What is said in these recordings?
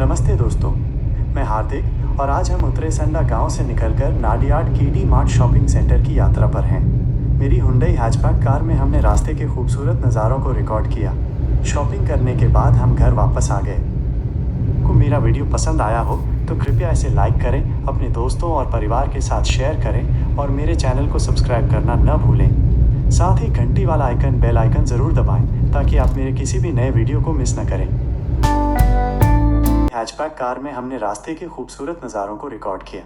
नमस्ते दोस्तों, मैं हार्दिक और आज हम उत्तरेसंडा गांव से निकलकर Nadiad KD mart shopping centre की यात्रा पर हैं। मेरी हुंडई हैचबैक कार में हमने रास्ते के खूबसूरत नज़ारों को रिकॉर्ड किया। शॉपिंग करने के बाद हम घर वापस आ गए। को मेरा वीडियो पसंद आया हो तो कृपया इसे लाइक करें, अपने दोस्तों और परिवार के साथ शेयर करें और मेरे चैनल को सब्सक्राइब करना न भूलें। साथ ही घंटी वाला बेल आइकन ज़रूर दबाएं ताकि आप मेरे किसी भी नए वीडियो को मिस न करें। हैचबैक कार में हमने रास्ते के खूबसूरत नज़ारों को रिकॉर्ड किया।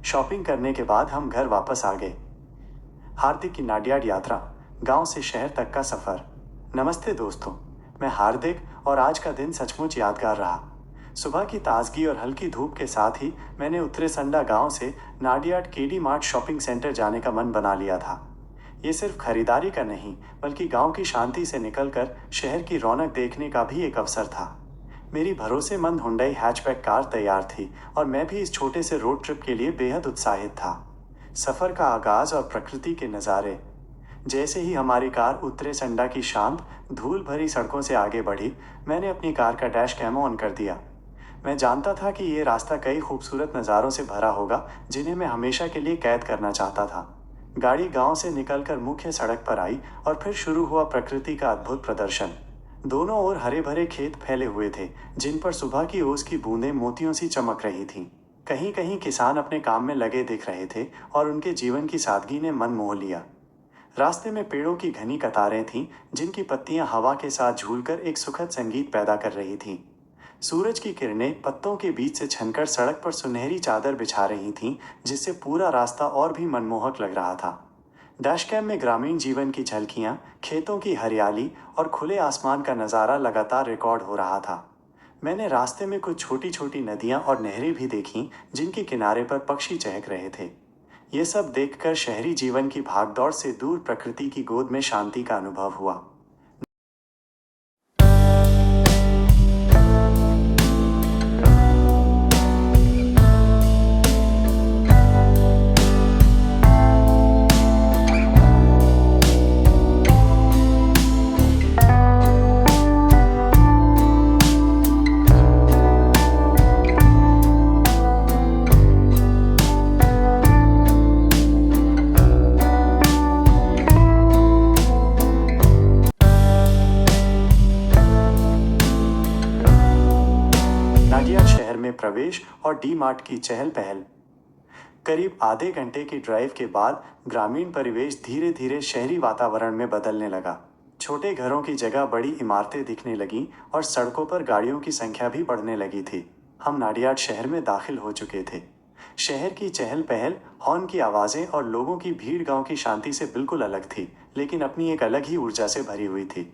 शॉपिंग करने के बाद हम घर वापस आ गए। हार्दिक की नाडियाड यात्रा, गांव से शहर तक का सफ़र। नमस्ते दोस्तों, मैं हार्दिक और आज का दिन सचमुच यादगार रहा। सुबह की ताजगी और हल्की धूप के साथ ही मैंने उत्तरेसंडा गांव से Nadiad KD mart shopping centre जाने का मन बना लिया था। ये सिर्फ खरीदारी का नहीं बल्कि गांव की शांति से निकलकर शहर की रौनक देखने का भी एक अवसर था। मेरी भरोसेमंद हुंडई हैचबैक कार तैयार थी और मैं भी इस छोटे से रोड ट्रिप के लिए बेहद उत्साहित था। सफ़र का आगाज़ और प्रकृति के नज़ारे। जैसे ही हमारी कार उत्तरेसंडा की शांत धूल भरी सड़कों से आगे बढ़ी, मैंने अपनी कार का डैश कैम ऑन कर दिया। मैं जानता था कि ये रास्ता कई खूबसूरत नज़ारों से भरा होगा जिन्हें मैं हमेशा के लिए कैद करना चाहता था। गाड़ी गांव से निकलकर मुख्य सड़क पर आई और फिर शुरू हुआ प्रकृति का अद्भुत प्रदर्शन। दोनों ओर हरे भरे खेत फैले हुए थे जिन पर सुबह की ओस की बूंदें मोतियों सी चमक रही थीं। कहीं कहीं किसान अपने काम में लगे दिख रहे थे और उनके जीवन की सादगी ने मन मोह लिया। रास्ते में पेड़ों की घनी कतारें थीं जिनकी पत्तियां हवा के साथ झूलकर एक सुखद संगीत पैदा कर रही थीं। सूरज की किरणें पत्तों के बीच से छनकर सड़क पर सुनहरी चादर बिछा रही थीं जिससे पूरा रास्ता और भी मनमोहक लग रहा था। डैशकैम में ग्रामीण जीवन की झलकियां, खेतों की हरियाली और खुले आसमान का नज़ारा लगातार रिकॉर्ड हो रहा था। मैंने रास्ते में कुछ छोटी छोटी नदियां और नहरें भी देखीं जिनके किनारे पर पक्षी चहक रहे थे। ये सब देखकर शहरी जीवन की भागदौड़ से दूर प्रकृति की गोद में शांति का अनुभव हुआ। नाडियाड शहर में प्रवेश और डी मार्ट की चहल पहल। करीब आधे घंटे की ड्राइव के बाद ग्रामीण परिवेश धीरे धीरे शहरी वातावरण में बदलने लगा। छोटे घरों की जगह बड़ी इमारतें दिखने लगीं और सड़कों पर गाड़ियों की संख्या भी बढ़ने लगी थी। हम नाडियाड शहर में दाखिल हो चुके थे। शहर की चहल पहल, हॉर्न की आवाज़ें और लोगों की भीड़ गांव की शांति से बिल्कुल अलग थी, लेकिन अपनी एक अलग ही ऊर्जा से भरी हुई थी।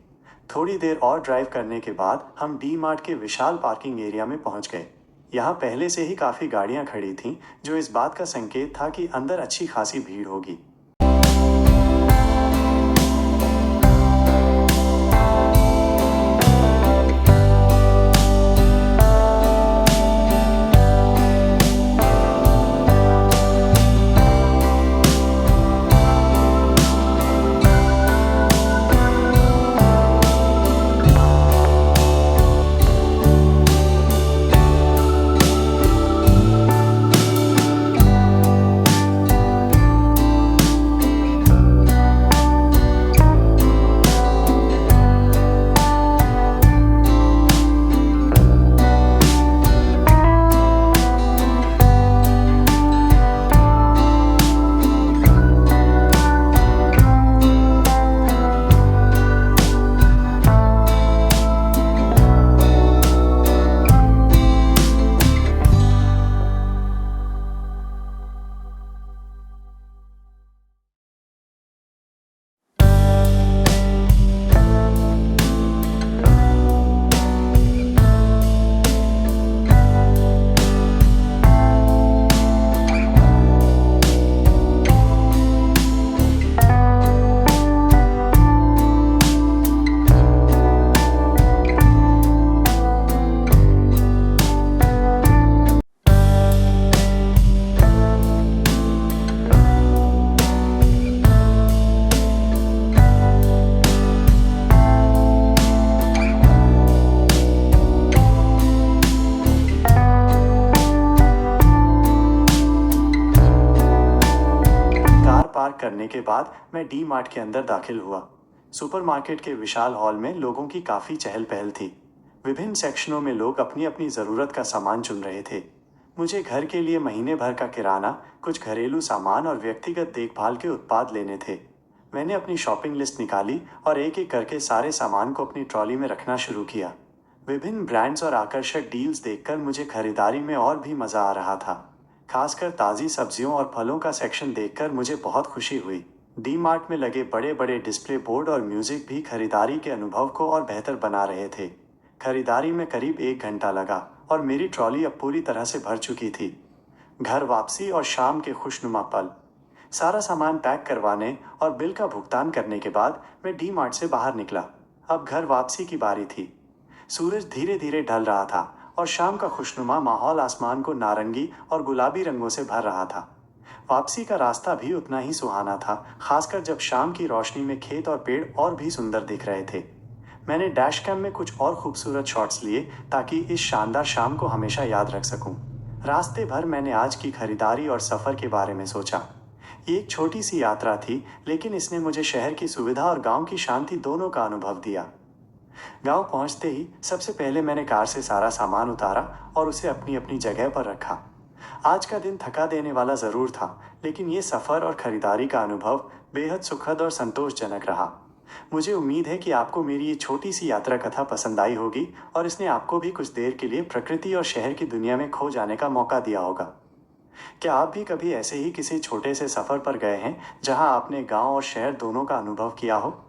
थोड़ी देर और ड्राइव करने के बाद हम डी मार्ट के विशाल पार्किंग एरिया में पहुंच गए। यहाँ पहले से ही काफ़ी गाड़ियाँ खड़ी थीं, जो इस बात का संकेत था कि अंदर अच्छी खासी भीड़ होगी। पार्क करने के बाद मैं डी मार्ट के अंदर दाखिल हुआ। सुपरमार्केट के विशाल हॉल में लोगों की काफ़ी चहल पहल थी। विभिन्न सेक्शनों में लोग अपनी अपनी ज़रूरत का सामान चुन रहे थे। मुझे घर के लिए महीने भर का किराना, कुछ घरेलू सामान और व्यक्तिगत देखभाल के उत्पाद लेने थे। मैंने अपनी शॉपिंग लिस्ट निकाली और एक एक करके सारे सामान को अपनी ट्रॉली में रखना शुरू किया। विभिन्न ब्रांड्स और आकर्षक डील्स देखकर मुझे खरीदारी में और भी मज़ा आ रहा था। खासकर ताज़ी सब्जियों और फलों का सेक्शन देखकर मुझे बहुत खुशी हुई। डी मार्ट में लगे बड़े बड़े डिस्प्ले बोर्ड और म्यूजिक भी खरीदारी के अनुभव को और बेहतर बना रहे थे। खरीदारी में करीब 1 घंटा लगा और मेरी ट्रॉली अब पूरी तरह से भर चुकी थी। घर वापसी और शाम के खुशनुमा पल। सारा सामान पैक करवाने और बिल का भुगतान करने के बाद मैं डी मार्ट से बाहर निकला। अब घर वापसी की बारी थी। सूरज धीरे धीरे ढल रहा था और शाम का खुशनुमा माहौल आसमान को नारंगी और गुलाबी रंगों से भर रहा था। वापसी का रास्ता भी उतना ही सुहाना था, खासकर जब शाम की रोशनी में खेत और पेड़ और भी सुंदर दिख रहे थे। मैंने डैश कैम में कुछ और खूबसूरत शॉट्स लिए ताकि इस शानदार शाम को हमेशा याद रख सकूं। रास्ते भर मैंने आज की खरीदारी और सफ़र के बारे में सोचा। ये एक छोटी सी यात्रा थी, लेकिन इसने मुझे शहर की सुविधा और गांव की शांति दोनों का अनुभव दिया। गांव पहुंचते ही सबसे पहले मैंने कार से सारा सामान उतारा और उसे अपनी अपनी जगह पर रखा। आज का दिन थका देने वाला ज़रूर था, लेकिन ये सफ़र और ख़रीदारी का अनुभव बेहद सुखद और संतोषजनक रहा। मुझे उम्मीद है कि आपको मेरी ये छोटी सी यात्रा कथा पसंद आई होगी और इसने आपको भी कुछ देर के लिए प्रकृति और शहर की दुनिया में खो जाने का मौका दिया होगा। क्या आप भी कभी ऐसे ही किसी छोटे से सफ़र पर गए हैं जहां आपने गांव और शहर दोनों का अनुभव किया हो?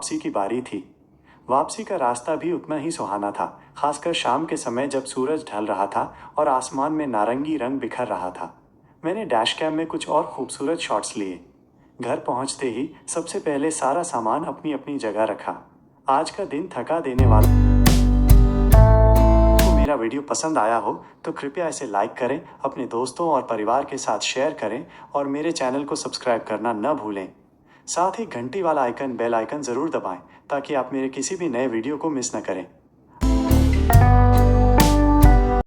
वापसी की बारी थी। वापसी का रास्ता भी उतना ही सुहाना था, खासकर शाम के समय जब सूरज ढल रहा था और आसमान में नारंगी रंग बिखर रहा था। मैंने डैश कैम में कुछ और खूबसूरत शॉट्स लिए। घर पहुंचते ही सबसे पहले सारा सामान अपनी अपनी जगह रखा। आज का दिन थका देने वाला। तो मेरा वीडियो पसंद आया हो तो कृपया इसे लाइक करें, अपने दोस्तों और परिवार के साथ शेयर करें और मेरे चैनल को सब्सक्राइब करना न भूलें। साथ ही घंटी वाला आइकन, बेल आइकन ज़रूर दबाएं ताकि आप मेरे किसी भी नए वीडियो को मिस न करें।